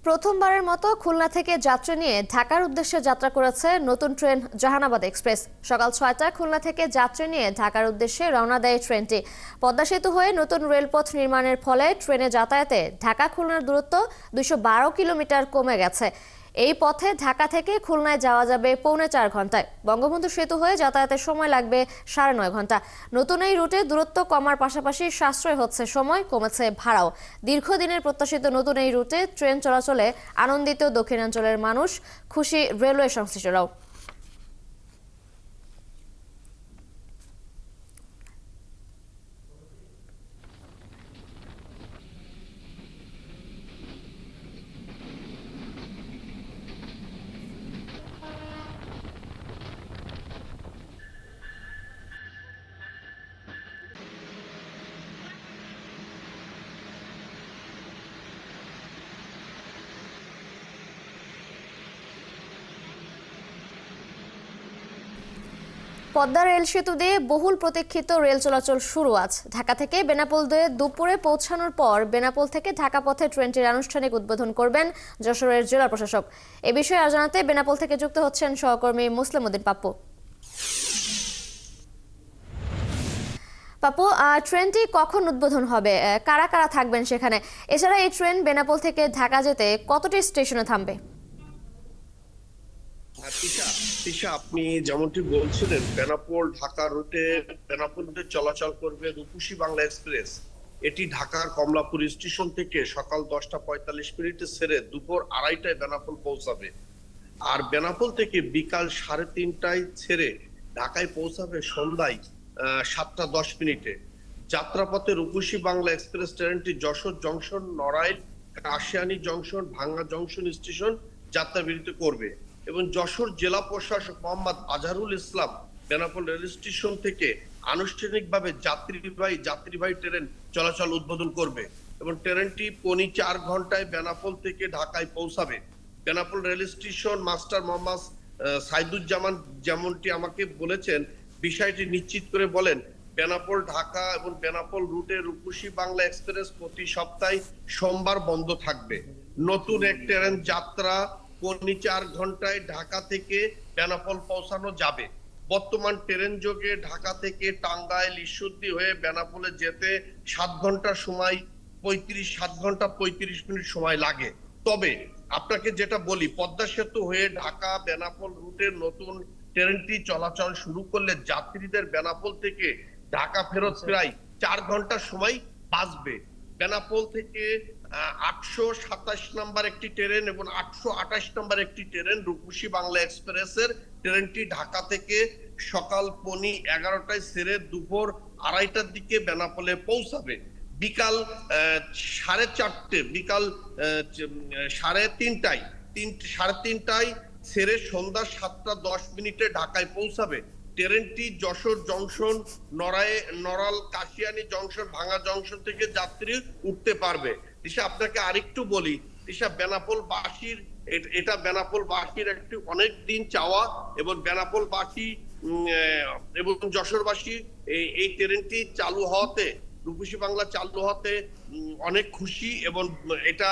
প্রথমবারের মতো খুলনা থেকে যাত্রী নিয়ে ঢাকার উদ্দেশ্যে যাত্রা করেছে নতুন ট্রেন জাহানাবাদ এক্সপ্রেস। সকাল ৬টায় খুলনা থেকে যাত্রী নিয়ে ঢাকার উদ্দেশ্যে রওনা দেয় ট্রেনটি। পদ্মা সেতু হয়ে নতুন রেলপথ নির্মাণের ফলে ট্রেনে যাতায়াতে ঢাকা খুলনার দূরত্ব ২১২ কিলোমিটার কমে গেছে। এই পথে ঢাকা থেকে খুলনায় যাওয়া যাবে পৌনে ৪ ঘন্টায়। বঙ্গবন্ধু সেতু হয়ে যাতায়াতের সময় লাগবে ৯.৫ ঘন্টা। নতুন এই রুটে দূরত্ব কমার পাশাপাশি সাশ্রয় হচ্ছে সময়, কমেছে ভাড়াও। দীর্ঘদিনের প্রত্যাশিত নতুন এই রুটে ট্রেন চলাচলে আনন্দিত দক্ষিণাঞ্চলের মানুষ, খুশি রেলওয়ে সংশ্লিষ্টরাও। পদ্মা রেল সেতু দিয়ে বহুল প্রতীক্ষিত রেল চলাচল শুরু আজ। ঢাকা থেকে বেনাপোল দিয়ে দুপুরে পৌঁছানোর পর বেনাপোল থেকে ঢাকা পথে ট্রেনটির আনুষ্ঠানিক উদ্বোধন করবেন যশোরের জেলা প্রশাসক। এ বিষয়ে আর জানাতে বেনাপোল থেকে যুক্ত হচ্ছেন সহকর্মী মুসলিম উদ্দিন পাপ্পু। পাপ্পু, ট্রেনটি কখন উদ্বোধন হবে, কারা কারা থাকবেন সেখানে? এছাড়া এই ট্রেন বেনাপোল থেকে ঢাকা যেতে কতটি স্টেশনে থামবে? তিশা, আপনি যেমনটি বলছিলেন, বেনাপোল ঢাকা রুটে বেনাপোল রুটে চলাচল করবে রূপসী বাংলা এক্সপ্রেস। এটি ঢাকার কমলাপুর স্টেশন থেকে সকাল 10:45 ছেড়ে দুপুর 2:30টায় বেনাপোল পৌঁছাবে। আর বেনাপোল থেকে বিকাল 3:30টায় ছেড়ে ঢাকায় পৌঁছাবে সন্ধ্যায় 7:10। যাত্রাপথে রূপসী বাংলা এক্সপ্রেস ট্রেনটি যশোর জংশন, নড়াইল, কাশিয়ানী জংশন, ভাঙ্গা জংশন স্টেশন যাত্রা বিরতি করবে এবং যশোর জেলা প্রশাসক মোহাম্মদ আজহারুল ইসলাম বেনাপোল রেল স্টেশন থেকে আনুষ্ঠানিকভাবে যাত্রীবাহী ট্রেন চলাচল উদ্বোধন করবে এবং ট্রেনটি পৌনে 4 ঘন্টায় বেনাপোল থেকে ঢাকায় পৌঁছাবে। Benapole rail station master Mohammad Saiduzzaman যেমনটি আমাকে বলেছেন, বিষয়টি নিশ্চিত করে বলেন, বেনাপোল ঢাকা এবং বেনাপোল রুটে রূপসী বাংলা এক্সপ্রেস প্রতি সপ্তাহে সোমবার বন্ধ থাকবে। নতুন এক ট্রেন যাত্রা পৌনে 4 ঘন্টায় ঢাকা থেকে বেনাপোল পৌঁছানো যাবে। বর্তমান ট্রেন যোগে ঢাকা থেকে টাঙ্গাইল, ঈশ্বরদী হয়ে বেনাপোলে যেতে 7 ঘন্টা 35 মিনিট সময় লাগে। তবে আপনাকে যেটা বলি, পদ্মা সেতু হয়ে ঢাকা বেনাপোল রুটের নতুন ট্রেনটি চলাচল শুরু করলে যাত্রীদের বেনাপোল থেকে ঢাকা ফেরত প্রায় 4 ঘন্টা সময় বাঁচবে। বেনাপোল থেকে 827 নম্বর একটি ট্রেন এবং 828 নম্বর একটি ট্রেন রূপসী বাংলা এক্সপ্রেসের ট্রেনটি ঢাকা থেকে সকাল পৌনে 11টায় ছেড়ে দুপুর 2:30টার দিকে বেনাপোলে পৌঁছাবে। বিকাল 3:30টায় ছেড়ে সন্ধ্যা 7:10 ঢাকায় পৌঁছাবে। ট্রেনটি যশোর জংশন, নড়াল, কাশিয়ানী জংশন, ভাঙ্গা জংশন থেকে যাত্রী উঠতে পারবে। দিশা, আপনাকে আরেকটু বলি, দিশা, এটা বেনাপোলবাসীর একটি অনেক দিন চাওয়া এবং বেনাপোলবাসী এবং যশোরবাসী এই ট্রেনটি চালু হওয়াতে, রূপসী বাংলা চালু হতে অনেক খুশি এবং এটা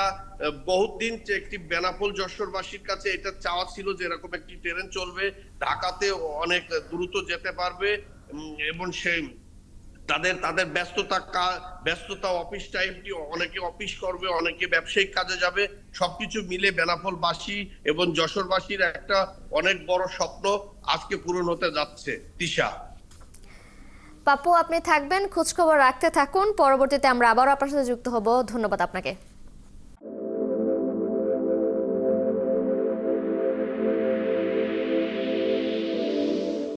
বহুত দিন একটি বেনাপোল যশোরবাসীর কাছে এটা চাওয়া ছিল যে এরকম একটি ট্রেন চলবে, ঢাকাতে অনেক দ্রুত যেতে পারবে এবং সেই তাদের ব্যস্ততা অফিস টাইমটি, অনেকে অফিস করবে, অনেকে ব্যবসায়িক কাজে যাবে, সবকিছু মিলে বেনাপোলবাসী এবং যশোরবাসীর একটা অনেক বড় স্বপ্ন আজকে পূরণ হতে যাচ্ছে। তিশা, পাপ্পু, আপনি থাকবেন, খোঁজখবর রাখতে থাকুন। পরবর্তীতে আমরা আবারও আপনার সাথে যুক্ত হব। ধন্যবাদ আপনাকে।